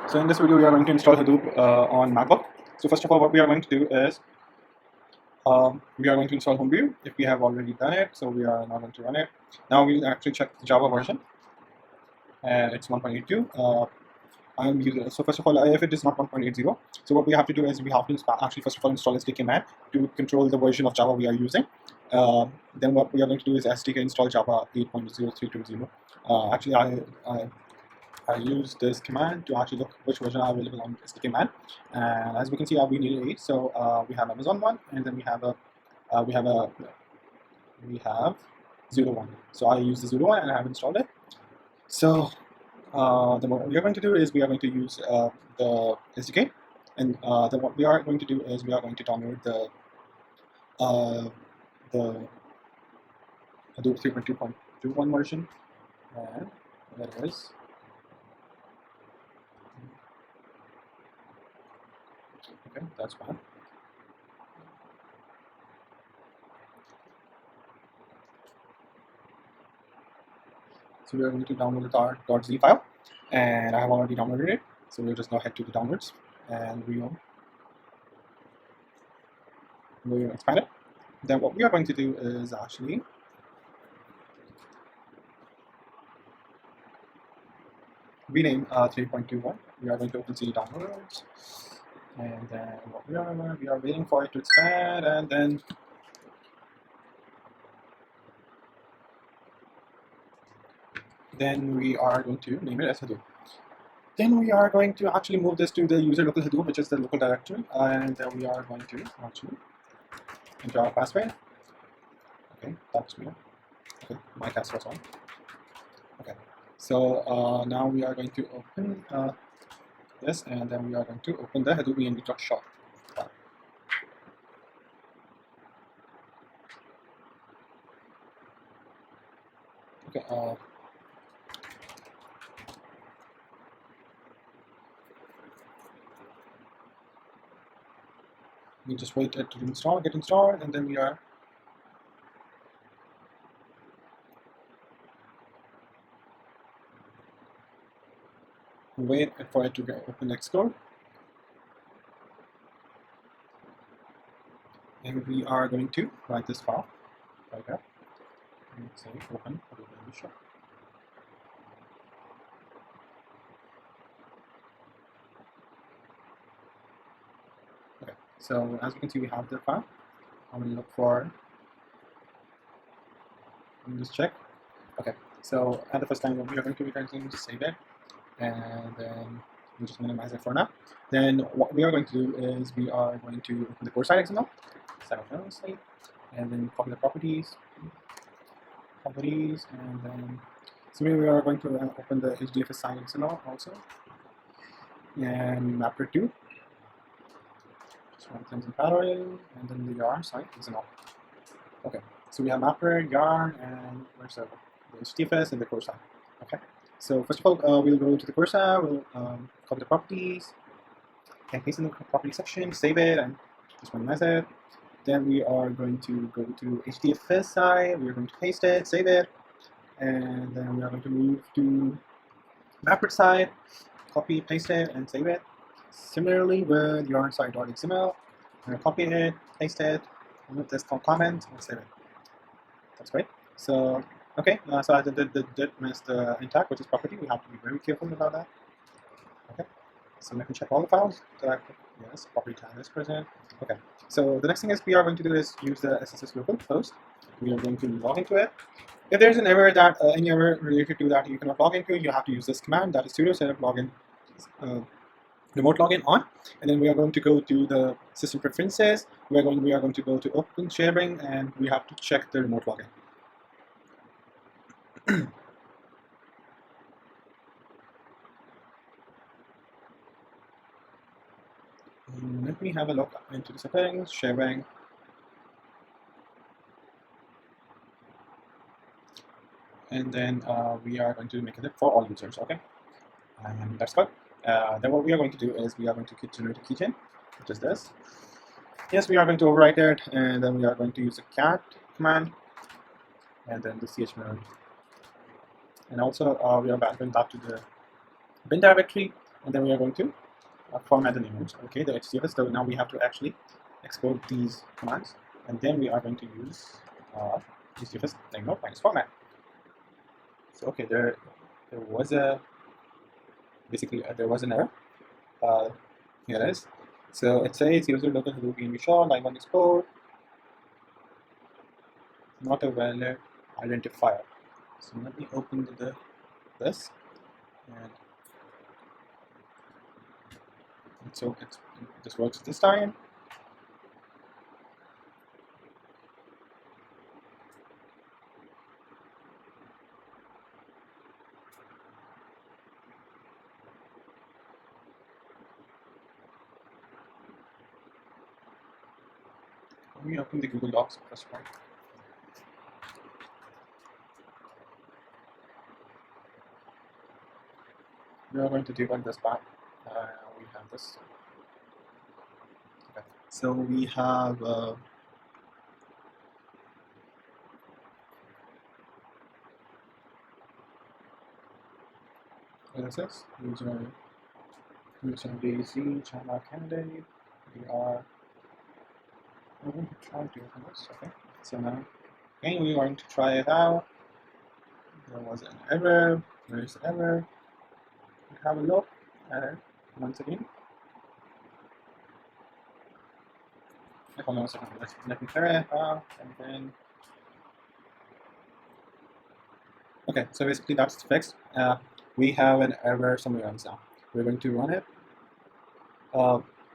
So in this video, we are going to install Hadoop on MacBook. So first of all, what we are going to do is we are going to install Homebrew if we have already done it. So we are not going to run it. Now we'll actually check the Java version, and it's 1.82. I'm using, so first of all, if it is not 1.80, so what we have to do is we have to actually first of all install SDK command to control the version of Java we are using. Then what we are going to do is SDK install Java 8.0320. Actually, I use this command to actually look which version are available on SDK command. And as we can see, we need 8. So we have Amazon one, and then we have 01. So I use the 01 and I have installed it. So then what we are going to do is we are going to use the SDK, and then what we are going to do is we are going to download the Hadoop 3.2.21 version, and there it is. Okay, that's fine. So we are going to download the .z file, and I have already downloaded it. So we'll just now head to the downloads, and we'll expand it. Then what we are going to do is actually rename 3.21. We are going to open CD downloads, and then what we are waiting for it to expand, and then we are going to name it as Hadoop. Then we are going to actually move this to the user local Hadoop, which is the local directory, and then we are going to actually enter our password. Okay, that's me. Okay, my test was on. Okay, so now we are going to open this, and then we are going to open the Hadoop env.shop. Okay. We just wait it to get installed, and then we are wait for it to get open Xcode, and we are going to write this file right here. Let's say open Hadoop shop. Okay, so as you can see, we have the file. I'm going to look for. Let me just check. Okay, so at the first time, we are going to be trying to save it, and then we'll just minimize it for now. Then what we are going to do is we are going to open the core site XML, simultaneously, and then copy the properties, and then so we are going to open the HDFS site XML also, and mapper 2. Just run things in parallel, and then the yarn site XML. Okay, so we have mapper, yarn, and where's the HDFS and the core site. Okay. So first of all, we'll go to the cursor, we'll copy the properties, and paste in the property section, save it, and just minimize it. Then we are going to go to HDFS side, we are going to paste it, save it, and then we are going to move to mapper side, copy, paste it, and save it. Similarly with yarn side.xml, I'm going to copy it, paste it, remove this comment, and save it. That's great. So okay, so I did miss the intact, which is property. We have to be very careful about that. Okay, so let me check all the files. Yes, property tag is present. Okay, so the next thing is we are going to do is use the SSS local host. We are going to log into it. If there's an error that any error related to that you cannot log into, you have to use this command, that is sudo setup login remote login on, and then we are going to go to the system preferences. We are going to go to open sharing, and we have to check the remote login. Let me have a look into the settings, sharing, and then we are going to make it for all users. Okay, and that's good. Then what we are going to do is we are going to generate a keychain, which is this. Yes, we are going to overwrite it, and then we are going to use the cat command, and then the chmod. And also we are going back to the bin directory, and then we are going to format the image. Okay, the HTTPS. So now we have to actually export these commands, and then we are going to use HTTPS ignore minus format. So okay, there was a there was an error. Here it is. So it says user local Hadoop env show line 1 export not a valid identifier. So let me open this, and so this works this time. Let me open the Google Docs first one. We are going to debug this back. We have this. Okay. So we have what is this? User DC channel candidate. We are going to try to open this. Okay. So now again we are going to try it out. There was an error. Where is the error? Have a look at it once again. Hold on a second. Let me clear it out, and then okay. So basically that's fixed. We have an error somewhere else now. We're going to run it.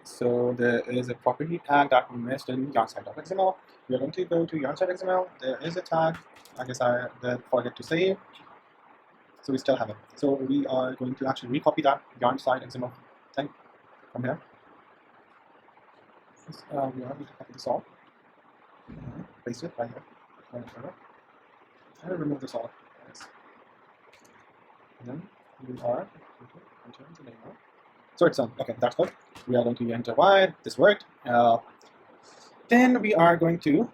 So there is a property tag that we missed in yarnside.xml. We're going to go to yarnside.xml. There is a tag. I guess I did forget to save. So we still have it. So we are going to actually recopy that yarnside.xml thing from here. We are going to copy this all. Paste it right here. And remove this all. Yes. And then we are going to enter the name now. So it's done. Okay, that's good. We are going to enter wide. This worked. Then we are going to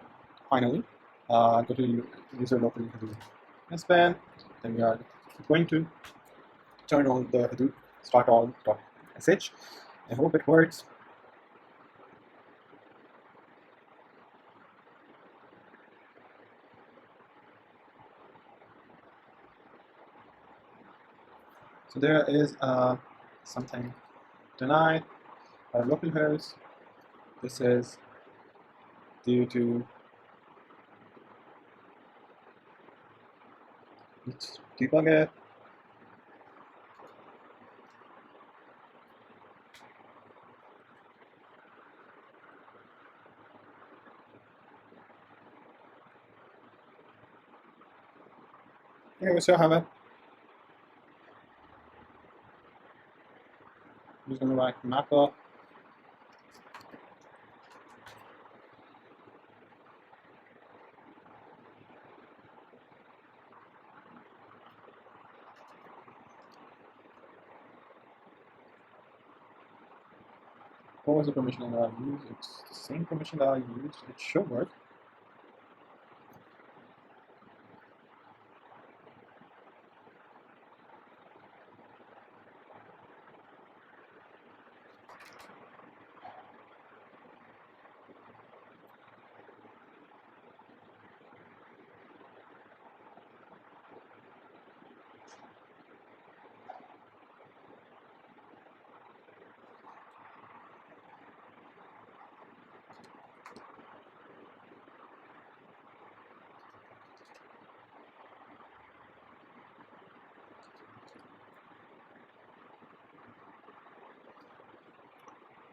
finally go to user local Hadoop span. Then we are going to turn on the Hadoop start all.sh. I hope it works. So there is something denied by localhost. This is due to let's debug it. Okay, we still have it. I'm just going to write MACOS. What was the permission that I used? It's the same permission that I used. It should work.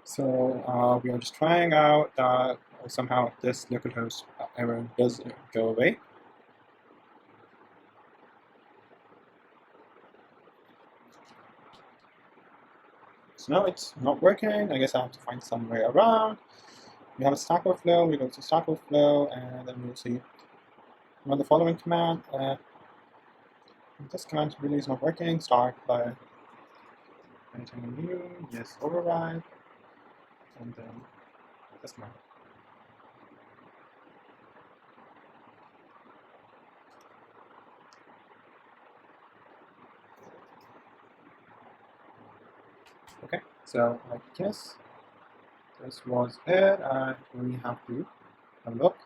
So we are just trying out that somehow this localhost error does go away. So now it's not working. I guess I have to find some way around. We have a Stack Overflow. We go to Stack Overflow, and then we'll see. Run the following command. This command really is not working. Start by anything new. Yes, override. And then this command. Okay, so I guess this was it. We have to look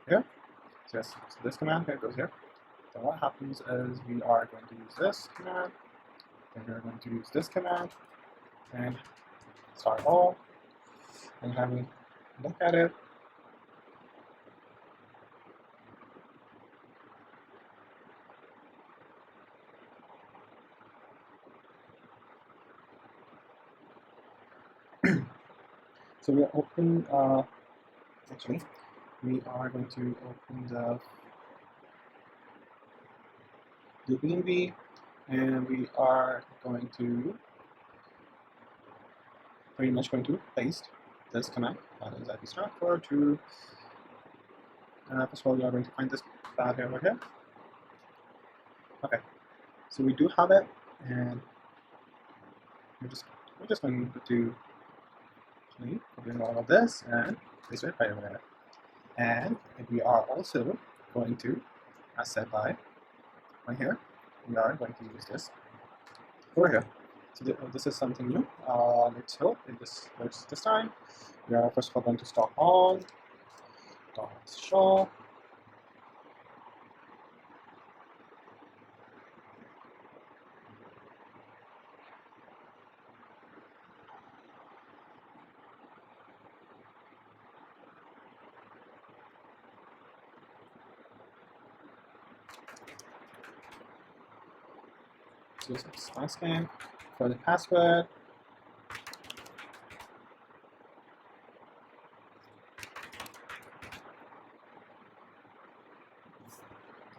here. So yes, so this command here goes here. So what happens is we are going to use this command, then we're going to use this command, and start all, and having a look at it. So we are open, actually, we are going to open the env, and we are going to pretty much going to paste this command, that is IP start for to, first of all, we are going to find this path over here. Okay, so we do have it, and we're just going to copy all of this and paste it right over there. And we are also going to, as said by right here, we are going to use this over here. So this is something new. Let's hope if this works this time. We are first of all going to stop on dot show. So this is my scan for the password.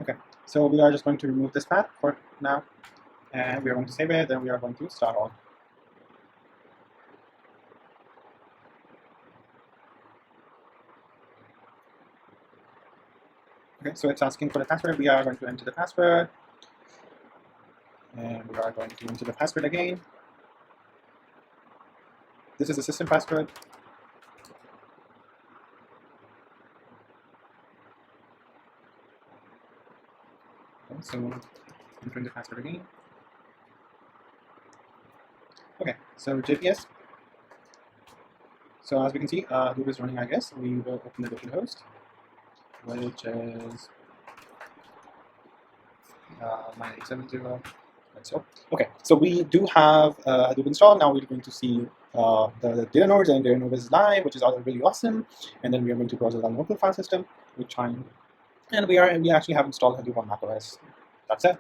Okay, so we are just going to remove this path for now, and we are going to save it, then we are going to start all. Okay, so it's asking for the password. We are going to enter the password, and we are going to enter the password again. This is the system password. Okay, so entering the password again. Okay, so JPS. So as we can see, Hadoop is running, I guess. We will open the local host, which is 9870. Let's hope. Okay, so we do have Hadoop installed. Now we're going to see the data nodes, and data node is live, which is really awesome. And then we are going to browse the local file system, which and we actually have installed Hadoop on MACOS. That's it.